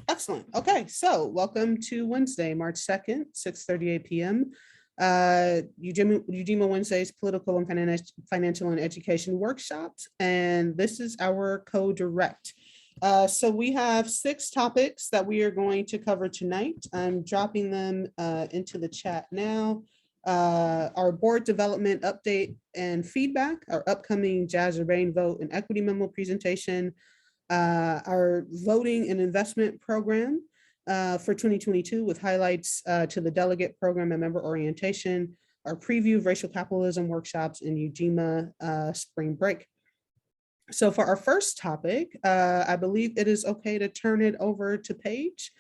Excellent. Okay, so welcome to Wednesday, March 2nd, 6:38 p.m. Ujima Wednesday's political and financial and education workshops, and this is our co-direct. So we have 6 topics that we are going to cover tonight. I'm dropping them into the chat now. Our board development update and feedback, our upcoming Jazz Urbane vote and equity memo presentation, our voting and investment program for 2022 with highlights to the delegate program and member orientation, our preview of racial capitalism workshops in Ujima Spring Break. So for our first topic, I believe it is okay to turn it over to Paige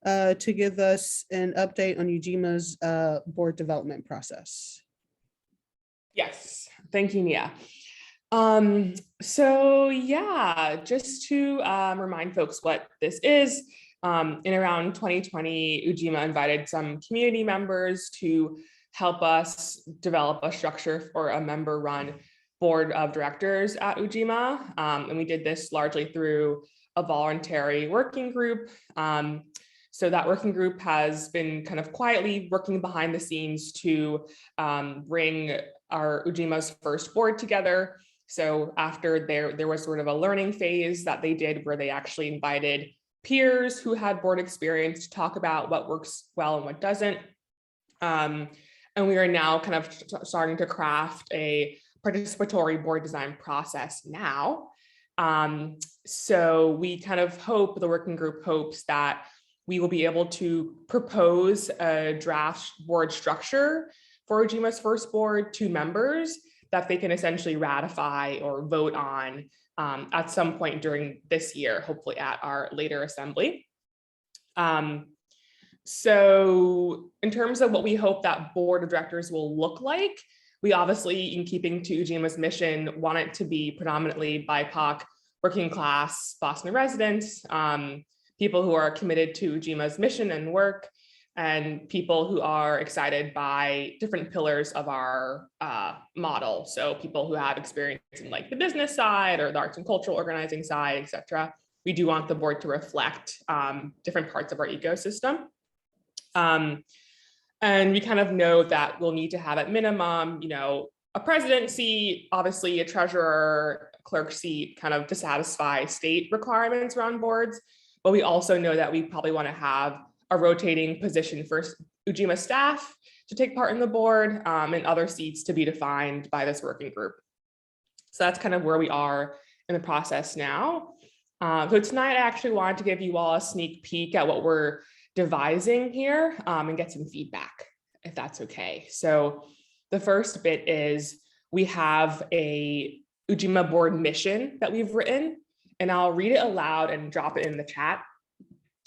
to give us an update on Ujima's board development process. Yes, thank you, Nia. So yeah, just to remind folks what this is, in around 2020, Ujima invited some community members to help us develop a structure for a member-run board of directors at Ujima. And we did this largely through a voluntary working group. So that working group has been kind of quietly working behind the scenes to bring our Ujima's first board together. So after there was sort of a learning phase that they did where they actually invited peers who had board experience to talk about what works well and what doesn't. And we are now kind of starting to craft a participatory board design process now. So we kind of hope, the working group hopes that we will be able to propose a draft board structure for Ujima's first board to members that they can essentially ratify or vote on at some point during this year, hopefully at our later assembly. So in terms of what we hope that board of directors will look like, we obviously, in keeping to Ujima's mission, want it to be predominantly BIPOC, working class Boston residents, people who are committed to Ujima's mission and work, and people who are excited by different pillars of our model. So people who have experience in like the business side or the arts and cultural organizing side, et cetera. We do want the board to reflect different parts of our ecosystem. And we kind of know that we'll need to have at minimum, a presidency, obviously a treasurer, clerk seat, kind of to satisfy state requirements around boards. But we also know that we probably want to have a rotating position for Ujima staff to take part in the board, and other seats to be defined by this working group. So that's kind of where we are in the process now. So tonight I actually wanted to give you all a sneak peek at what we're devising here and get some feedback, if that's okay. So the first bit is we have a Ujima board mission that we've written, and I'll read it aloud and drop it in the chat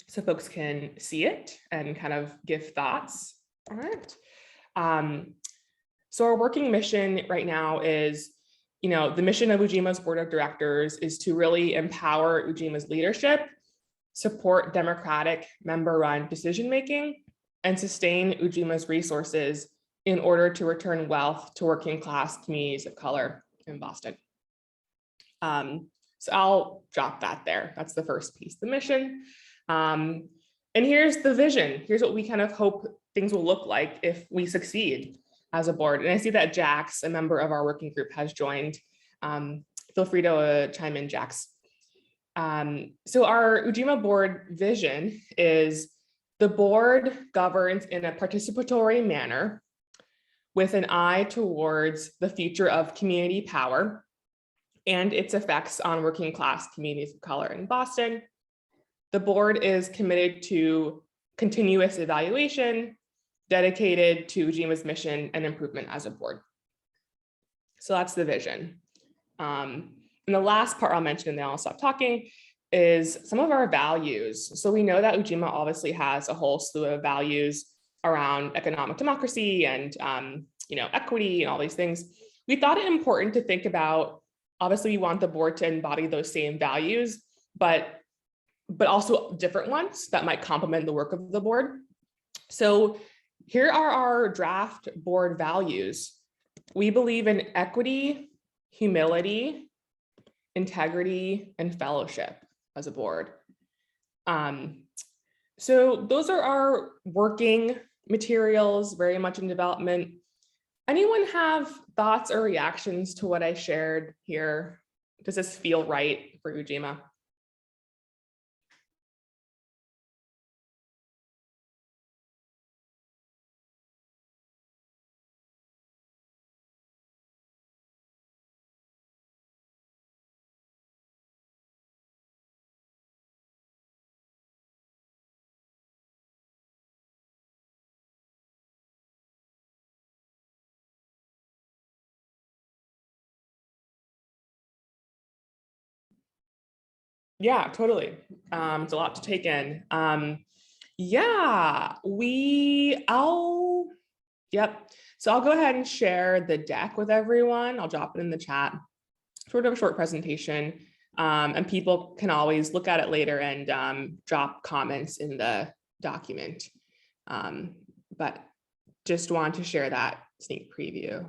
so folks can see it and kind of give thoughts. All right. So our working mission right now is, the mission of Ujima's board of directors is to really empower Ujima's leadership, support democratic member-run decision-making, and sustain Ujima's resources in order to return wealth to working class communities of color in Boston. So I'll drop that there. That's the first piece, the mission. And here's the vision. Here's what we kind of hope things will look like if we succeed as a board. And I see that Jax, a member of our working group, has joined. Feel free to chime in, Jax. So our Ujima board vision is the board governs in a participatory manner with an eye towards the future of community power and its effects on working class communities of color in Boston. The board is committed to continuous evaluation, dedicated to Ujima's mission and improvement as a board. So that's the vision. And the last part I'll mention, and then I'll stop talking, is some of our values. So we know that Ujima obviously has a whole slew of values around economic democracy and equity and all these things. We thought it important to think about, obviously we want the board to embody those same values, but also different ones that might complement the work of the board. So here are our draft board values. We believe in equity, humility, integrity, and fellowship as a board. So those are our working materials, very much in development. Anyone have thoughts or reactions to what I shared here? Does this feel right for Ujima? Yeah, totally. It's a lot to take in. Yeah, yep. So I'll go ahead and share the deck with everyone. I'll drop it in the chat, sort of a short presentation. And people can always look at it later and drop comments in the document. But just want to share that sneak preview.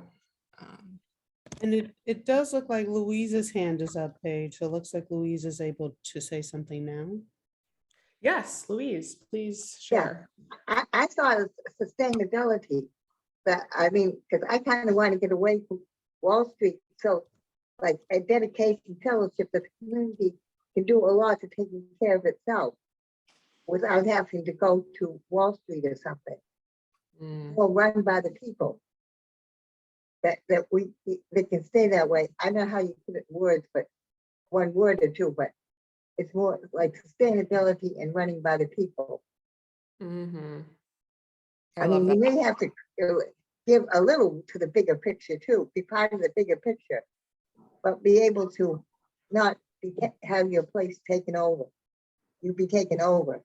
And it does look like Louise's hand is up, Paige. So it looks like Louise is able to say something now. Yes, Louise, please share. Yeah, I thought of sustainability, but I mean, because I kind of want to get away from Wall Street. So like a dedication fellowship, the community can do a lot to taking care of itself without having to go to Wall Street or something, or run by the people. That they can stay that way. I know how you put it in words, but one word or two, but it's more like sustainability and running by the people. Mm-hmm. I mean, you may have to give a little to the bigger picture too, be part of the bigger picture, but be able to not have your place taken over. You be taken over.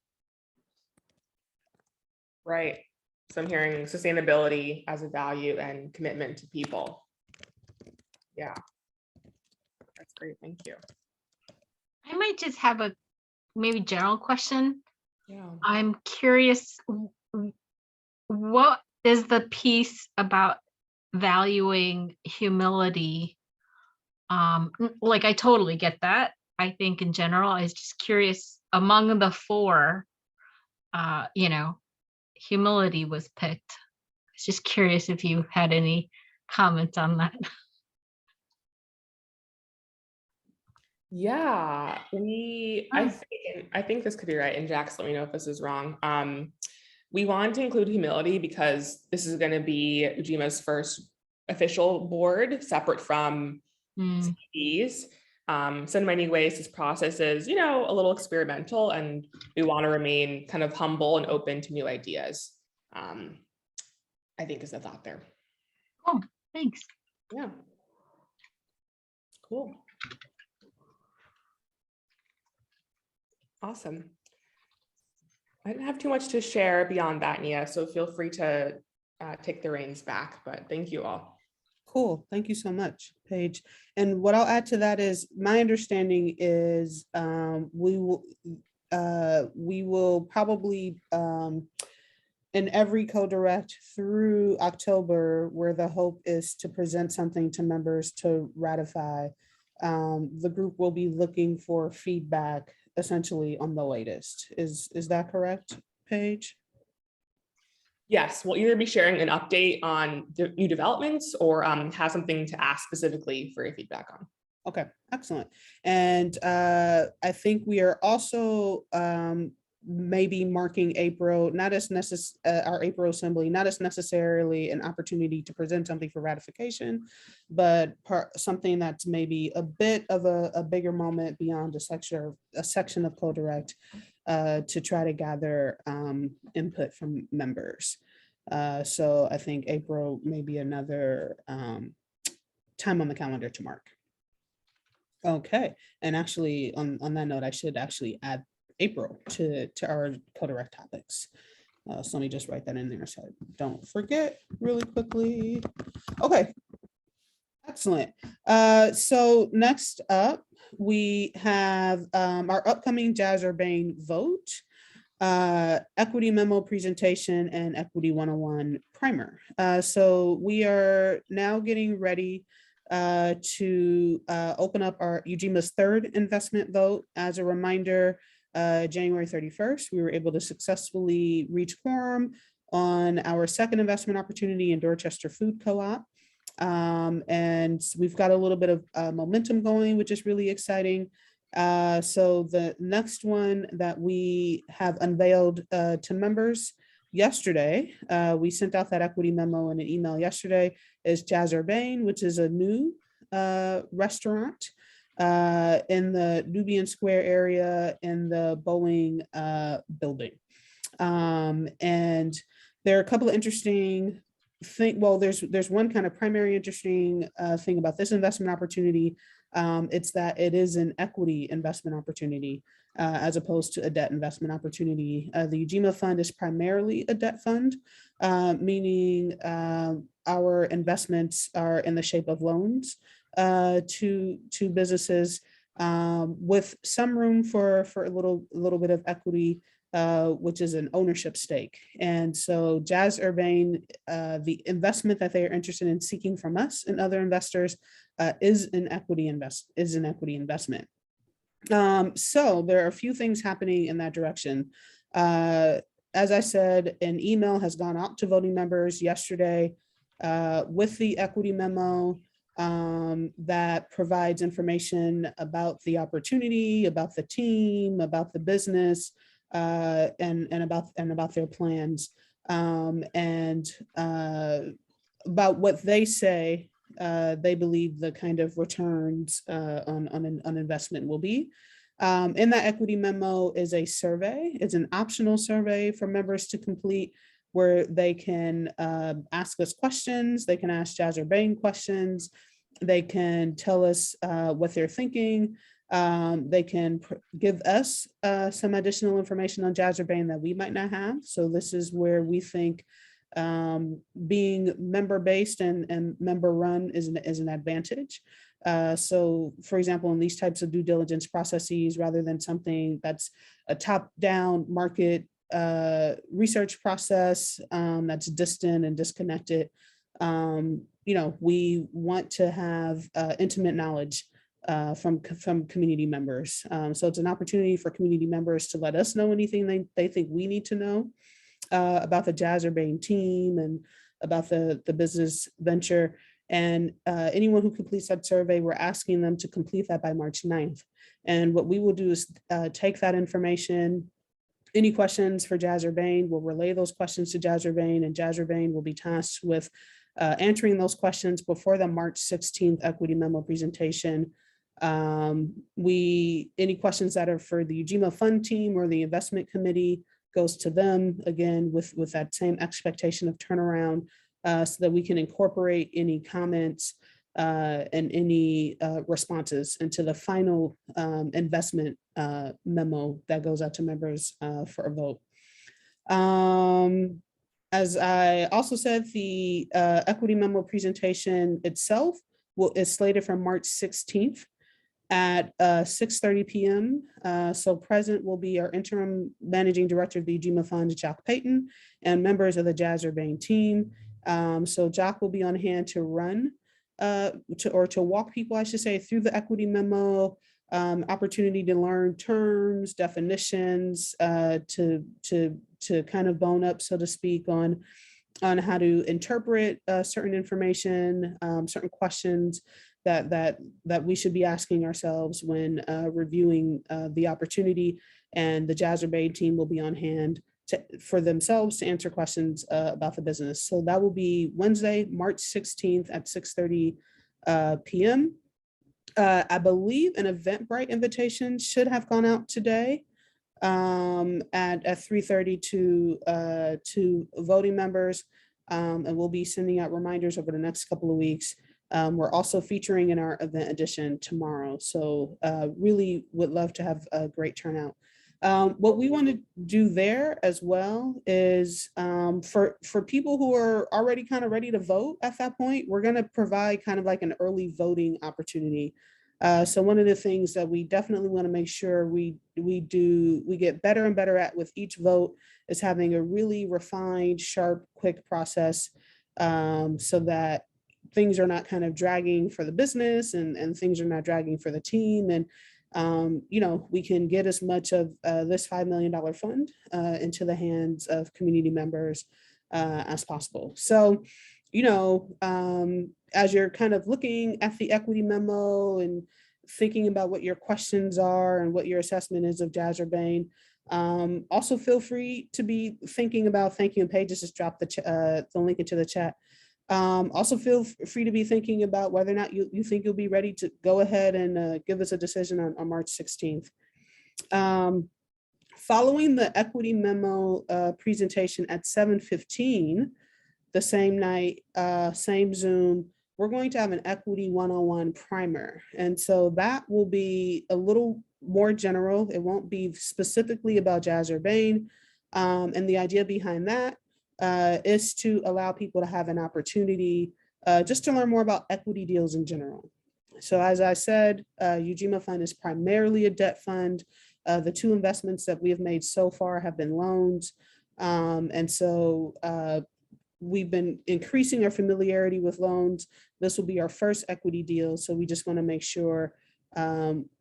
Right. So I'm hearing sustainability as a value and commitment to people. Yeah, that's great. Thank you. I might just have a maybe general question. Yeah. I'm curious, what is the piece about valuing humility? Like I totally get that. I think in general, I was just curious among the four, humility was picked. I was just curious if you had any comments on that. Yeah, I think this could be right. And Jax, let me know if this is wrong. We wanted to include humility because this is going to be Ujima's first official board, separate from CDs. So in many ways, this process is, a little experimental, and we want to remain kind of humble and open to new ideas. I think is the thought there. Oh, thanks. Yeah. Cool. Awesome. I didn't have too much to share beyond that, Nia, so feel free to take the reins back, but thank you all. Cool. Thank you so much, Paige. And what I'll add to that is my understanding is we will probably in every co-direct through October, where the hope is to present something to members to ratify. The group will be looking for feedback essentially on the latest. Is that correct, Paige? Yes, we'll either be sharing an update on the new developments or have something to ask specifically for your feedback on. Okay, excellent. And I think we are also maybe marking April, not as our April assembly, not as necessarily an opportunity to present something for ratification, but something that's maybe a bit of a bigger moment beyond a section of co-direct to try to gather input from members. So I think April may be another time on the calendar to mark. Okay, and actually on that note, I should actually add April to our co-direct topics. So let me just write that in there so I don't forget really quickly. Okay, excellent. So next up, we have our upcoming Jazz Urbane vote, equity memo presentation, and equity 101 primer. So we are now getting ready to open up our Ujima's third investment vote. As a reminder, January 31st, we were able to successfully reach quorum on our second investment opportunity in Dorchester Food Co-op. And we've got a little bit of momentum going, which is really exciting. So the next one that we have unveiled to members yesterday, we sent out that equity memo in an email yesterday, is Jazz Urbane, which is a new restaurant in the Nubian Square area in the Boeing building. And there are a couple of interesting things. Well, there's one kind of primary interesting thing about this investment opportunity. It's that it is an equity investment opportunity as opposed to a debt investment opportunity. The Ujima Fund is primarily a debt fund, meaning our investments are in the shape of loans to businesses with some room for a little bit of equity, which is an ownership stake. And so Jazz Urbane, the investment that they are interested in seeking from us and other investors is an equity investment. So there are a few things happening in that direction. As I said, an email has gone out to voting members yesterday with the equity memo that provides information about the opportunity, about the team, about the business, and about their plans, and about what they say they believe the kind of returns on investment will be. In that equity memo is a survey. It's an optional survey for members to complete, where they can ask us questions. They can ask Jazz Urbane questions. They can tell us what they're thinking. They can give us some additional information on Jazz Urbane that we might not have. So this is where we think being member-based and member-run is an advantage. So for example, in these types of due diligence processes, rather than something that's a top-down market research process that's distant and disconnected, we want to have intimate knowledge from community members. So it's an opportunity for community members to let us know anything they think we need to know about the Jazz Urbane team and about the business venture. And anyone who completes that survey, we're asking them to complete that by March 9th. And what we will do is take that information. Any questions for Jazz Urbane, we'll relay those questions to Jazz Urbane, and Jazz Urbane will be tasked with answering those questions before the March 16th equity memo presentation. Any questions that are for the Ujima Fund team or the investment committee goes to them, again, with that same expectation of turnaround, so that we can incorporate any comments and any responses into the final investment memo that goes out to members for a vote. As I also said, the equity memo presentation itself is slated for March 16th at 6:30 p.m. So present will be our interim managing director of the Ujima Fund, Jack Payton, and members of the Jazz Urbane team. So Jack will be on hand to run to walk people, I should say, through the equity memo, opportunity to learn terms, definitions, to kind of bone up, so to speak, on how to interpret certain information, certain questions that we should be asking ourselves when reviewing the opportunity. And the Jazz Urbane team will be on hand for themselves to answer questions about the business. So that will be Wednesday, March 16th at 6:30 p.m. I believe an Eventbrite invitation should have gone out today at 3:30 to voting members, and we'll be sending out reminders over the next couple of weeks. We're also featuring in our event edition tomorrow, so really would love to have a great turnout. What we want to do there as well is for people who are already kind of ready to vote at that point, we're going to provide kind of like an early voting opportunity. So one of the things that we definitely want to make sure we get better and better at with each vote is having a really refined, sharp, quick process, so that things are not kind of dragging for the business and things are not dragging for the team. And we can get as much of this $5 million fund into the hands of community members as possible. So, as you're kind of looking at the equity memo and thinking about what your questions are and what your assessment is of Jazz Urbane, also feel free to be thinking about, thank you, and Paige just dropped the link into the chat. Also feel free to be thinking about whether or not you think you'll be ready to go ahead and give us a decision on March 16th. Following the equity memo presentation at 7:15, the same night, same Zoom, we're going to have an equity 101 primer. And so that will be a little more general. It won't be specifically about Jazz Urbane. And the idea behind that is to allow people to have an opportunity just to learn more about equity deals in general. So as I said, Ujima Fund is primarily a debt fund. The two investments that we have made so far have been loans. And so we've been increasing our familiarity with loans. This will be our first equity deal. So we just want to make sure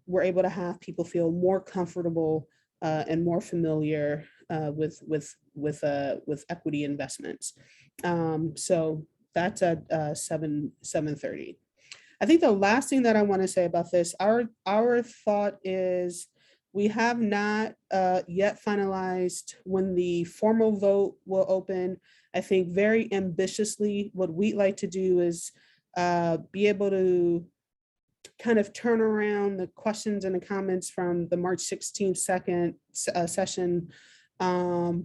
we're able to have people feel more comfortable and more familiar with equity investments. So that's at 7:30. I think the last thing that I want to say about this, our thought is we have not yet finalized when the formal vote will open. I think very ambitiously, what we'd like to do is be able to kind of turn around the questions and the comments from the March 16th session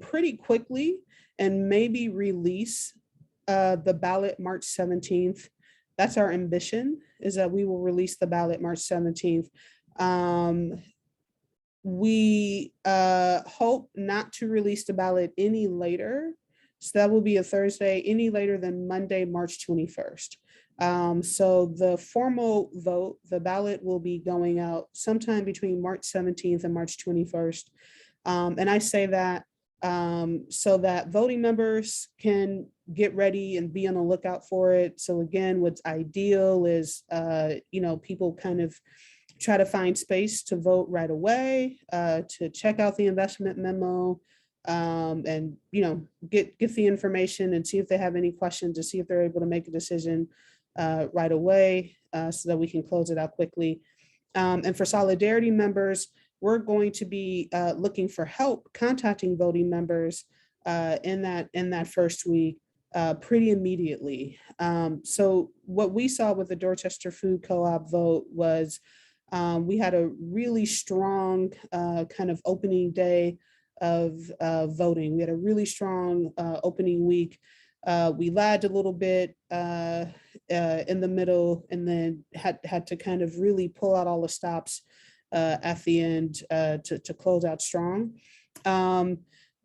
pretty quickly, and maybe release the ballot March 17th. That's our ambition, is that we will release the ballot March 17th. We hope not to release the ballot any later. So that will be a Thursday, any later than Monday, March 21st. So the formal vote, the ballot will be going out sometime between March 17th and March 21st. And I say that so that voting members can get ready and be on the lookout for it. So again, what's ideal is, people kind of try to find space to vote right away, to check out the investment memo, and get the information and see if they have any questions, to see if they're able to make a decision right away, so that we can close it out quickly. And for Solidarity members, we're going to be looking for help contacting voting members in that first week pretty immediately. So what we saw with the Dorchester Food Co-op vote was we had a really strong kind of opening day of voting. We had a really strong opening week. We lagged a little bit in the middle, and then had to kind of really pull out all the stops at the end to close out strong.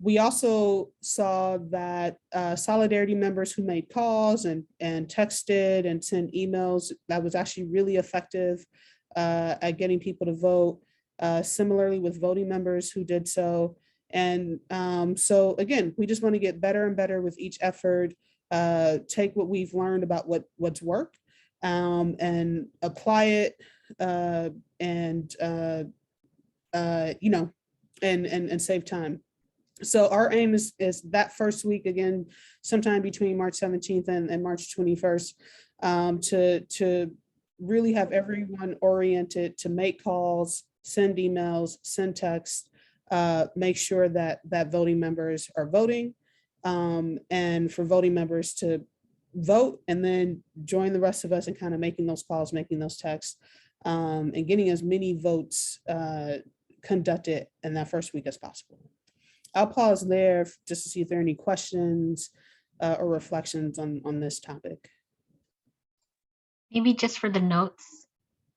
We also saw that Solidarity members who made calls and texted and sent emails, that was actually really effective at getting people to vote. Similarly with voting members who did so. And so again, we just want to get better and better with each effort, take what we've learned about what's worked, and apply it, and save time. So our aim is that first week, again, sometime between March 17th and March 21st, to really have everyone oriented to make calls, send emails, send texts, make sure that voting members are voting, and for voting members to vote and then join the rest of us in kind of making those calls, making those texts, and getting as many votes conducted in that first week as possible. I'll pause there just to see if there are any questions or reflections on this topic. Maybe just for the notes.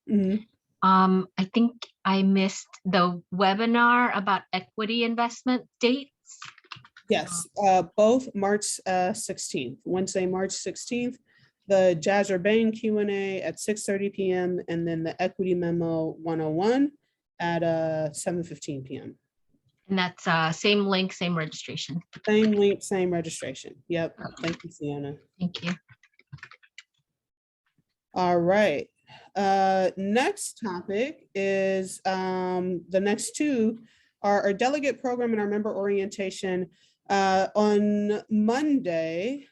Mm-hmm. I think I missed the webinar about equity investment dates. Yes, both March 16th, Wednesday, March 16th, the Jazz Urbane Q&A at 6:30 p.m. and then the Equity Memo 101 at 7:15 p.m. And that's same link, same registration. Same link, same registration. Yep. Thank you, Sienna. Thank you. All right. Next topic is the next two are our delegate program and our member orientation. On Monday,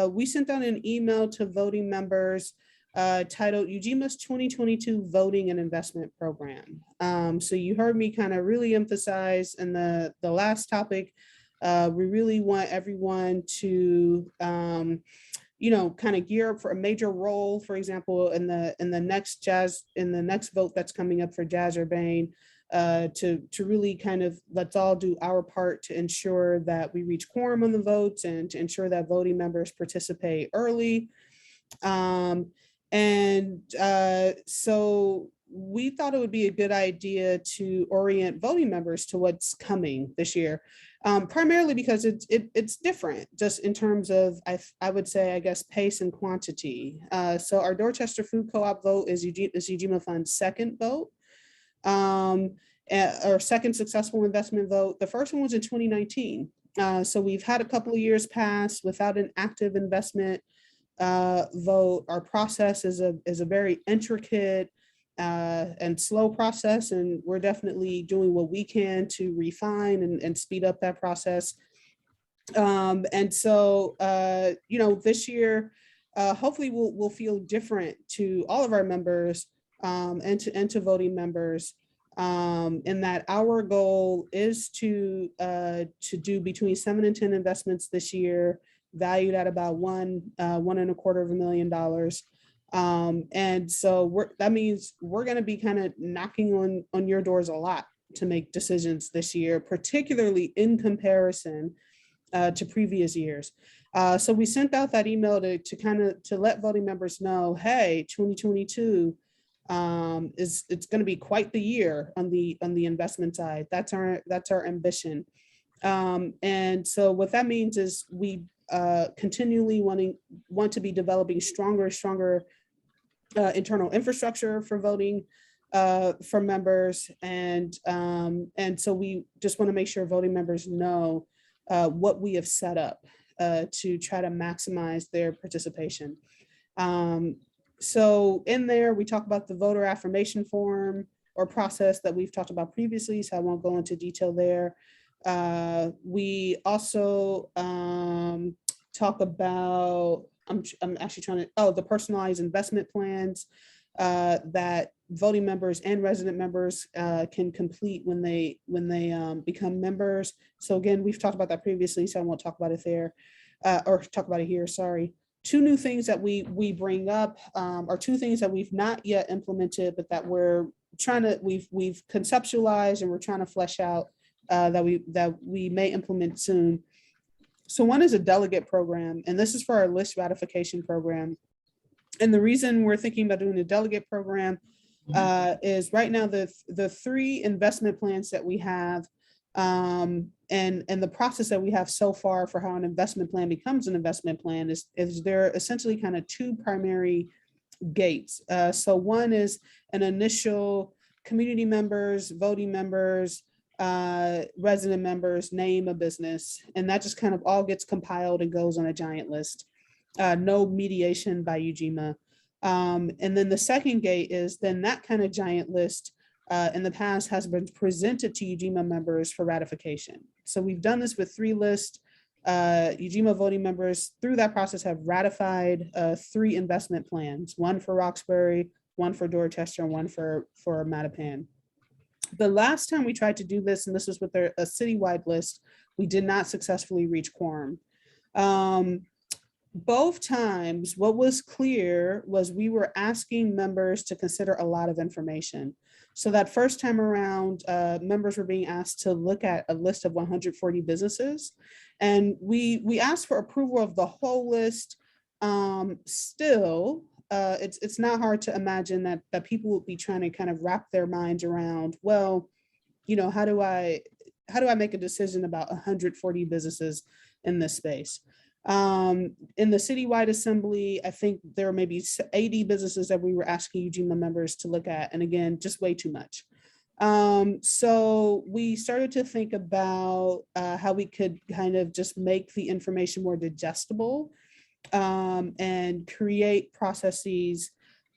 we sent out an email to voting members titled Ujima's 2022 Voting and Investment Program. So you heard me kind of really emphasize in the last topic, we really want everyone to kind of gear up for a major role, for example, in the next vote that's coming up for Jazz Urbane, to really kind of let's all do our part to ensure that we reach quorum on the votes and to ensure that voting members participate early. So we thought it would be a good idea to orient voting members to what's coming this year. Primarily because it's different just in terms of, I would say, I guess, pace and quantity. So our Dorchester Food Co-op vote is Ujima Fund's second vote, or second successful investment vote. The first one was in 2019. So we've had a couple of years pass without an active investment vote. Our process is a very intricate and slow process, and we're definitely doing what we can to refine and speed up that process. And so, this year, hopefully we'll feel different to all of our members and to voting members, in that our goal is to do between 7 and 10 investments this year, valued at about $1.25 million. And so that means we're going to be kind of knocking on your doors a lot to make decisions this year, particularly in comparison to previous years. So we sent out that email to let voting members know, hey, 2022 it's going to be quite the year on the investment side. That's our ambition. And so what that means is we continually want to be developing stronger internal infrastructure for voting for members, and so we just want to make sure voting members know what we have set up to try to maximize their participation. So in there, we talk about the voter affirmation form or process that we've talked about previously, so I won't go into detail there. We also talk about, I'm actually trying to, the personalized investment plans that voting members and resident members can complete when they become members. So again, we've talked about that previously, so I won't talk about it there, or talk about it here, sorry. Two new things that we bring up are two things that we've not yet implemented, but that we've conceptualized and we're trying to flesh out that we may implement soon. So one is a delegate program, and this is for our list ratification program. And the reason we're thinking about doing a delegate program is right now the 3 investment plans that we have, and the process that we have so far for how an investment plan becomes an investment plan is there essentially kind of 2 primary gates. So one is an initial community members, voting members, resident members name a business, and that just kind of all gets compiled and goes on a giant list. No mediation by Ujima. And then the second gate is then that kind of giant list in the past has been presented to Ujima members for ratification. So we've done this with 3 lists. Ujima voting members through that process have ratified 3 investment plans, 1 for Roxbury, 1 for Dorchester, and 1 for Mattapan. The last time we tried to do this, and this was with a citywide list, we did not successfully reach quorum. Both times, what was clear was we were asking members to consider a lot of information. So that first time around, members were being asked to look at a list of 140 businesses. And we asked for approval of the whole list. Still, it's not hard to imagine that people would be trying to kind of wrap their minds around, well, how do I make a decision about 140 businesses in this space? In the citywide assembly, I think there were maybe 80 businesses that we were asking Ujima members to look at. And again, just way too much. So we started to think about how we could kind of just make the information more digestible and create processes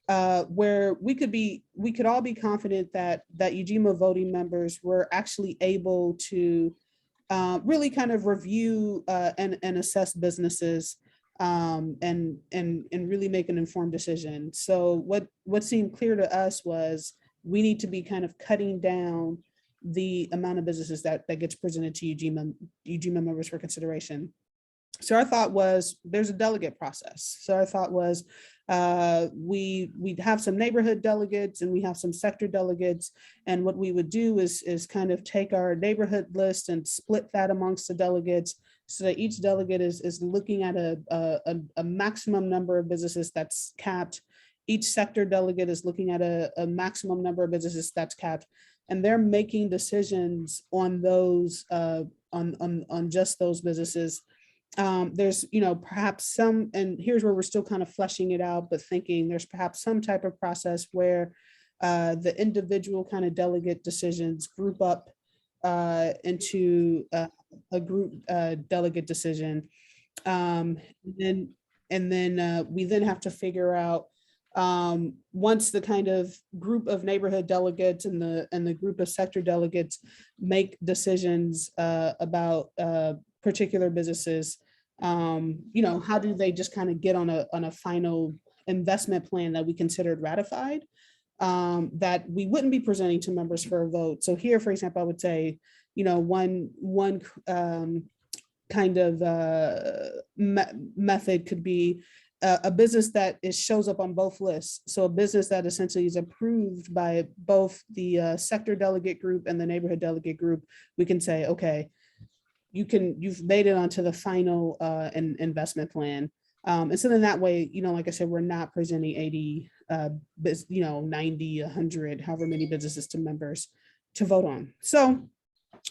where we could all be confident that Ujima voting members were actually able to really kind of review and assess businesses and really make an informed decision. So what seemed clear to us was we need to be kind of cutting down the amount of businesses that gets presented to Ujima members for consideration. So our thought was there's a delegate process. So our thought was we'd have some neighborhood delegates and we have some sector delegates. And what we would do is kind of take our neighborhood list and split that amongst the delegates so that each delegate is looking at a maximum number of businesses that's capped. Each sector delegate is looking at a maximum number of businesses that's capped. And they're making decisions on those, on just those businesses. There's, perhaps some, and here's where we're still kind of fleshing it out, but thinking there's perhaps some type of process where the individual kind of delegate decisions group up into a group delegate decision. And then we then have to figure out once the kind of group of neighborhood delegates and the group of sector delegates make decisions about particular businesses, how do they just kind of get on a final investment plan that we considered ratified, that we wouldn't be presenting to members for a vote. So here, for example, I would say, one kind of method could be a business that shows up on both lists. So a business that essentially is approved by both the sector delegate group and the neighborhood delegate group. We can say, okay, you've made it onto the final investment plan. And so then that way, like I said, we're not presenting 80, 90, 100, however many businesses to members to vote on. So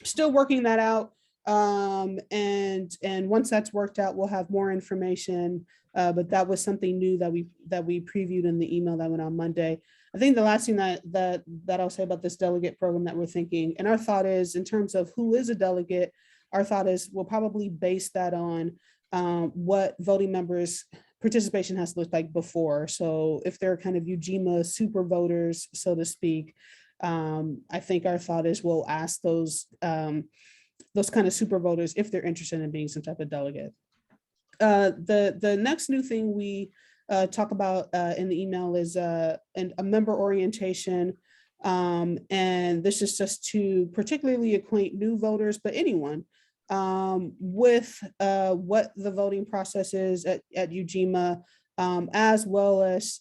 still working that out. And once that's worked out, we'll have more information. But that was something new that we previewed in the email that went on Monday. I think the last thing that I'll say about this delegate program that we're thinking, and our thought is in terms of who is a delegate, our thought is we'll probably base that on what voting members participation has looked like before. So if they're kind of Ujima super voters, so to speak, I think our thought is we'll ask those kind of super voters if they're interested in being some type of delegate. The next new thing we talk about in the email is a member orientation. And this is just to particularly acquaint new voters, but anyone with what the voting process is at Ujima, as well as,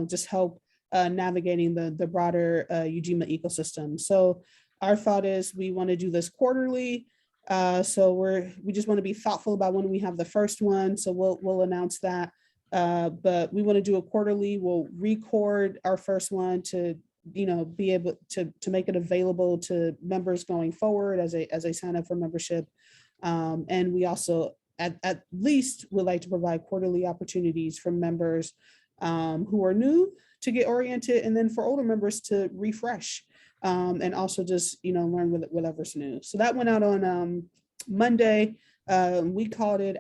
just help navigating the broader Ujima ecosystem. So our thought is we want to do this quarterly. So we just want to be thoughtful about when we have the first one. So we'll announce that. But we want to do a quarterly. We'll record our first one to be able to make it available to members going forward as they sign up for membership. And we also at least would like to provide quarterly opportunities for members who are new to get oriented, and then for older members to refresh. And also just, learn whatever's new. So that went out on Monday. We called it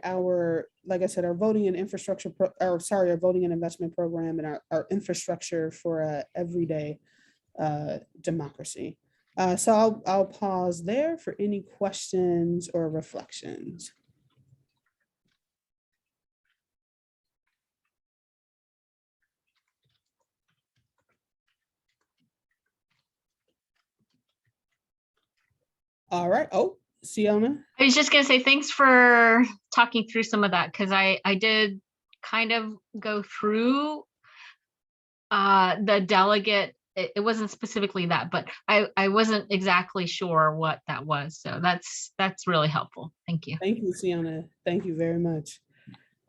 like I said, our voting and infrastructure, our voting and investment program, and our infrastructure for everyday democracy. So I'll pause there for any questions or reflections. All right. Oh, Siona. I was just gonna say thanks for talking through some of that, because I did kind of go through the delegate. It wasn't specifically that, but I wasn't exactly sure what that was. So that's really helpful. Thank you. Thank you, Siona. Thank you very much.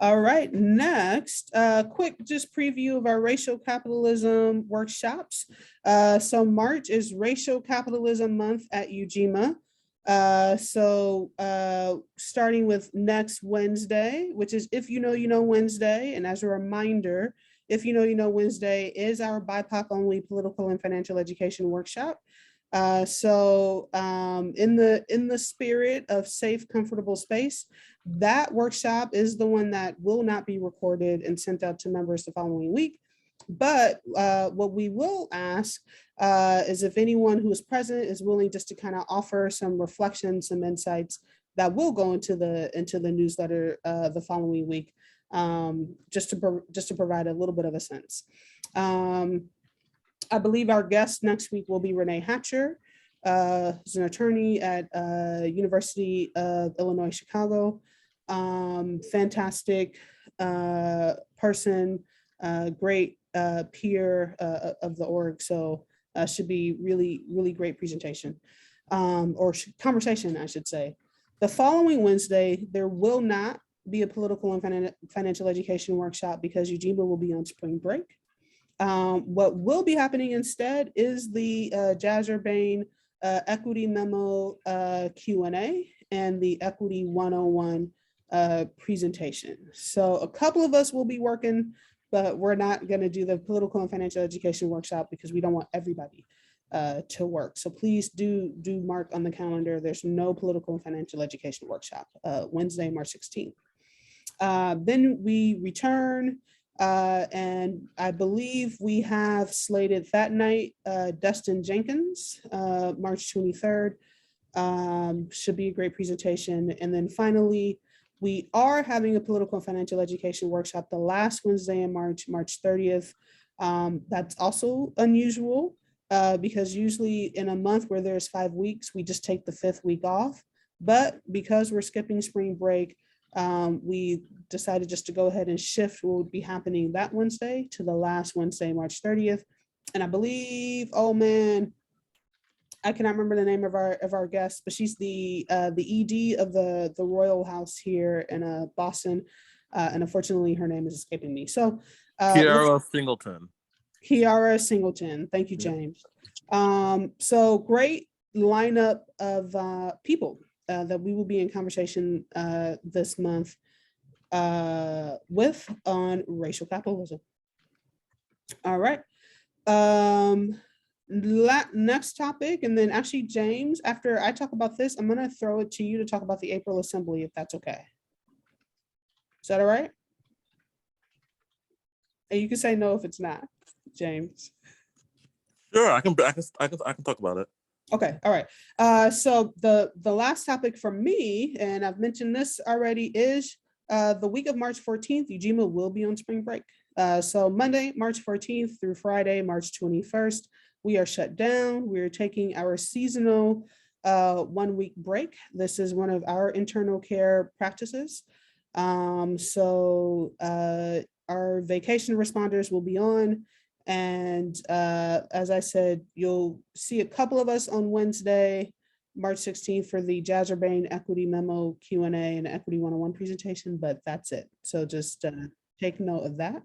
All right, next, quick just preview of our racial capitalism workshops. So March is Racial Capitalism Month at Ujima. So starting with next Wednesday, which is If You Know Wednesday. And as a reminder, If You Know Wednesday is our BIPOC only political and financial education workshop. So in the spirit of safe, comfortable space, that workshop is the one that will not be recorded and sent out to members the following week. But what we will ask is if anyone who is present is willing just to kind of offer some reflections, some insights that will go into the newsletter the following week, just to provide a little bit of a sense. I believe our guest next week will be Renee Hatcher, who's an attorney at University of Illinois, Chicago. Fantastic person, great peer of the org. So should be really, really great presentation or conversation, I should say. The following Wednesday, there will not be a political and financial education workshop because Ujima will be on spring break. What will be happening instead is the Jazz Urbane Equity Memo Q&A and the Equity 101 presentation. So a couple of us will be working, but we're not going to do the political and financial education workshop because we don't want everybody to work. So please do mark on the calendar. There's no political and financial education workshop Wednesday, March 16th. Then we return, and I believe we have slated that night Dustin Jenkins, March 23rd. Should be a great presentation. And then finally, we are having a political and financial education workshop the last Wednesday in March, March 30th. That's also unusual because usually in a month where there's 5 weeks, we just take the 5th week off. But because we're skipping spring break, we decided just to go ahead and shift what would be happening that Wednesday to the last Wednesday, March 30th. And I believe, oh man, I cannot remember the name of our guest, but she's the ED of the Royal House here in Boston, and unfortunately her name is escaping me. So Kiara Singleton. Kiara Singleton. Thank you, James. So great lineup of people that we will be in conversation this month with on racial capitalism. All right. Next topic, and then actually, James, after I talk about this, I'm going to throw it to you to talk about the April Assembly, if that's okay. Is that all right? And you can say no if it's not, James. Sure, I can talk about it. Okay, all right. So the last topic from me, and I've mentioned this already, is the week of March 14th, Ujima will be on spring break. So Monday, March 14th through Friday, March 21st, we are shut down. We're taking our seasonal 1 week break. This is one of our internal care practices. So our vacation responders will be on. And as I said, you'll see a couple of us on Wednesday, March 16th for the Jazz Urbane Equity Memo Q&A and Equity 101 presentation, but that's it. So just take note of that.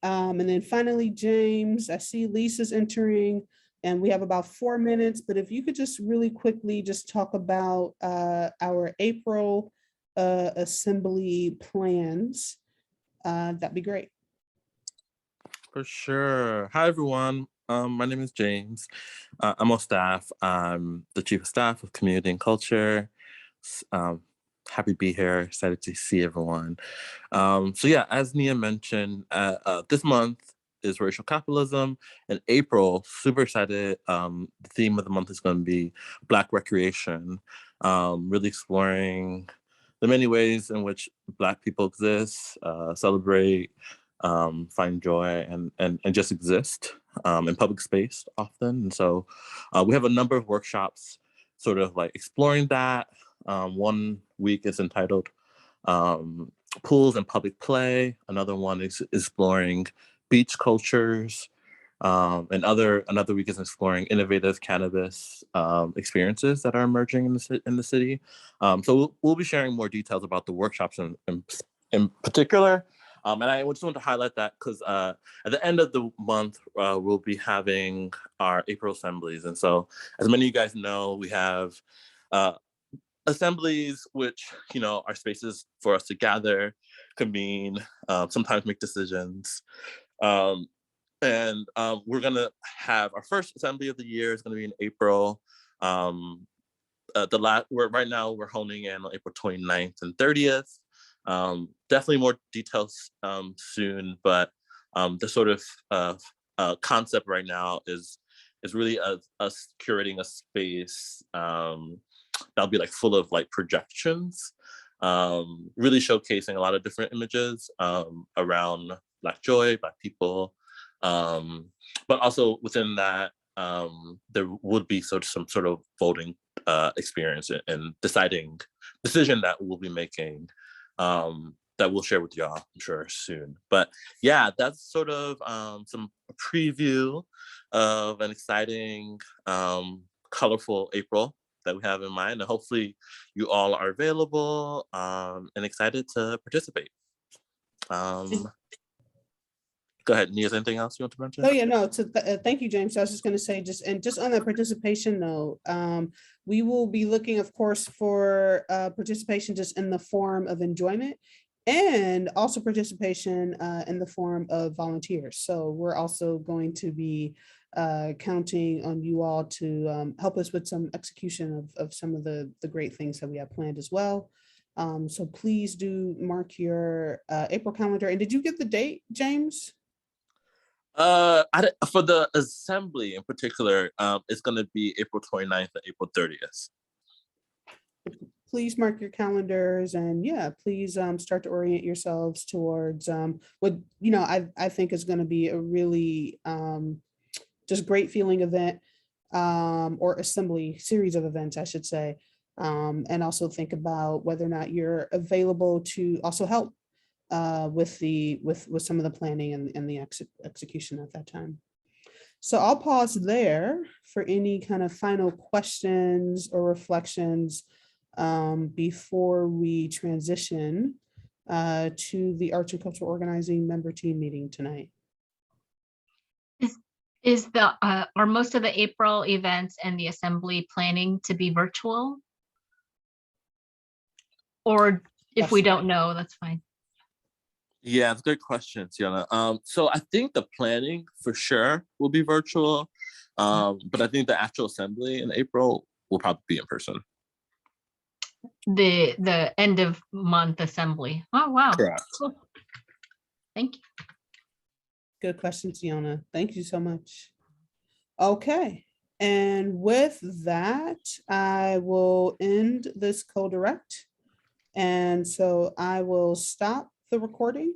And then finally, James, I see Lisa's entering and we have about 4 minutes, but if you could just really quickly just talk about our April assembly plans, that'd be great. For sure. Hi, everyone. My name is James. I'm on staff. I'm the Chief of Staff of Community and Culture. Happy to be here. Excited to see everyone. So yeah, as Nia mentioned, this month is Racial Capitalism. In April, super excited. The theme of the month is going to be Black recreation, really exploring the many ways in which Black people exist, celebrate, find joy, and just exist in public space often. And so we have a number of workshops sort of like exploring that. 1 week is entitled Pools and Public Play. Another one is exploring beach cultures. And another week is exploring innovative cannabis experiences that are emerging in the city. So we'll be sharing more details about the workshops in particular. And I just want to highlight that because at the end of the month, we'll be having our April assemblies. And so as many of you guys know, we have assemblies, which, you know, are spaces for us to gather, convene, sometimes make decisions. And we're going to have our first assembly of the year is going to be in April. Right now we're honing in on April 29th and 30th. Definitely more details soon, but The sort of concept right now is really us curating a space that'll be like full of like projections, really showcasing a lot of different images around Black joy, Black people, but also within that, there would be some sort of voting experience and decision that we'll be making, that we'll share with y'all, I'm sure, soon. But yeah, that's sort of some preview of an exciting, colorful April that we have in mind. And hopefully you all are available and excited to participate. Go ahead. Nia, is there anything else you want to mention? Oh yeah, no, thank you, James. I was just going to say, just on the participation note, we will be looking, of course, for participation just in the form of enjoyment, and also participation in the form of volunteers. So we're also going to be counting on you all to help us with some execution of some of the great things that we have planned as well. So please do mark your April calendar. And did you get the date, James? For the assembly in particular, it's going to be April 29th and April 30th. Please mark your calendars, and yeah, please start to orient yourselves towards what I think is going to be a really just great feeling event, or assembly series of events, I should say, and also think about whether or not you're available to also help with some of the planning and the execution at that time. So I'll pause there for any kind of final questions or reflections before we transition to the Arts and Cultural Organizing member team meeting tonight. Are most of the April events and the assembly planning to be virtual? Or if we don't know, that's fine. Yeah, it's a good question, Tiana. So I think the planning for sure will be virtual, but I think the actual assembly in April will probably be in person. The end of month assembly. Oh, wow. Correct. Cool. Thank you. Good question, Tiana. Thank you so much. Okay, and with that, I will end this co-direct. And so I will stop the recording